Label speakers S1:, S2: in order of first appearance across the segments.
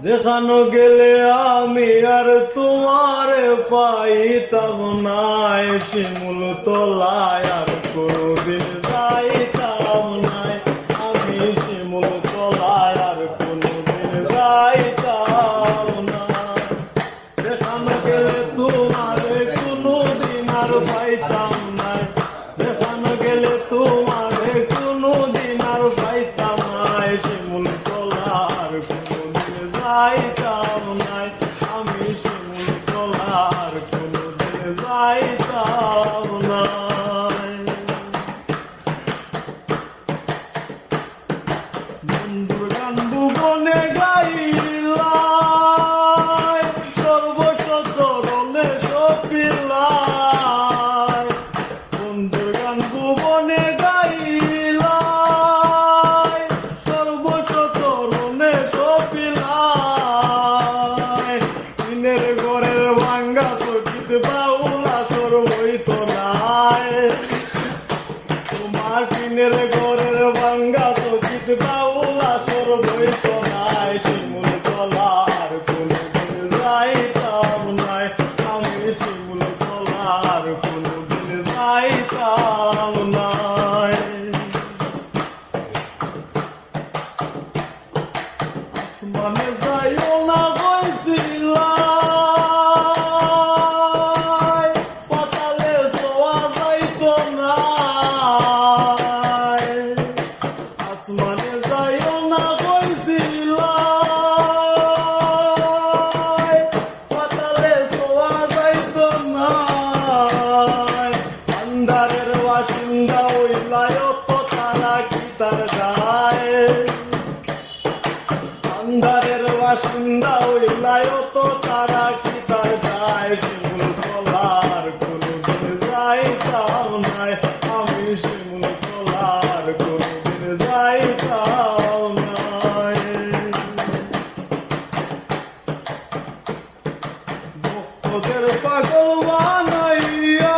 S1: যেখানে গেলে আমি আর তোমারে পাইতাম নাই, শিমুল তলায় আর কোনদিন যাইতাম নাই, আমি শিমুল তলায় আর কোনদিন যাইতাম না। যেখানে গেলে তোমারে কোনদিন আর পাইতাম নাই, যেখানে গেলে তোমারে কোনদিন আর পাইতাম নাই, শিমুল তলার কোনদিন যাইতাম নাই, আমি শিমুল তলার কোনদিন যাইতাম নাই। বন্ধুর গান ভুবনে গাইলাই, সর্বসচরণে সপিলাই, বন্ধুর গান ভুবনে গাইলাই, সর্বসচরণে সপিলাই, দিনের ঘরের ভাঙ্গা চকিত বাউলা সর হইত নাই, তোমার টিনের ঘরের ভাঙ্গা চকিত বাউলা সর হইত নাই, শিমুল তলার কোনদিন যাইতাম নাই, আমি শিমুল তলার কোনদিন যাইতাম নাই। আসমানে যাইও না কইছিলাই, পাতালে ছোঁয়া যাইত না, আসমানে যাইও না কইছিলাই, পাতালে ছোঁয়া যাইত না, আন্ধারের বাসিন্দা হইলাই অত তারা কি তার যায়, আন্ধারের বাসিন্দা হইলাই অত তারা কি তার যায়, শিমুল তলার কোনদিন যাইতাম নাই, আমি শিমুল তলার কোনদিন যাইতাম নাই। ভক্তদের পাগল বানাইয়া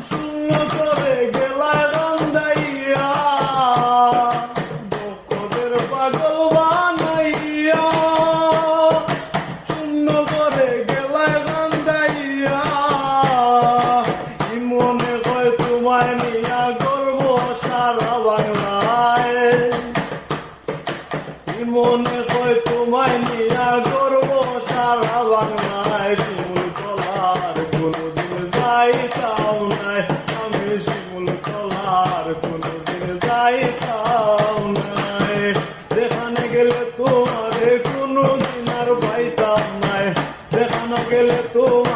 S1: শূন্য করে গেলা কান্দাইয়া, ভক্তদের পাগল বানাইয়া শূন্য করে গেলা কান্দাইয়া, মনে কয় তোমায় নিয়া গর্ব সারা বাংলায়, মনে কয় তোমায় নিয়া গর্ব সারা বাংলায়, শিমুল তলার কোনদিন যাইতাম নাই, আমি শিমুল তলার কোনদিন যাইতাম নাই। যেখানে গেলে তোমারে কোনদিন আর পাইতাম নাই, যেখানে গেলে তোমার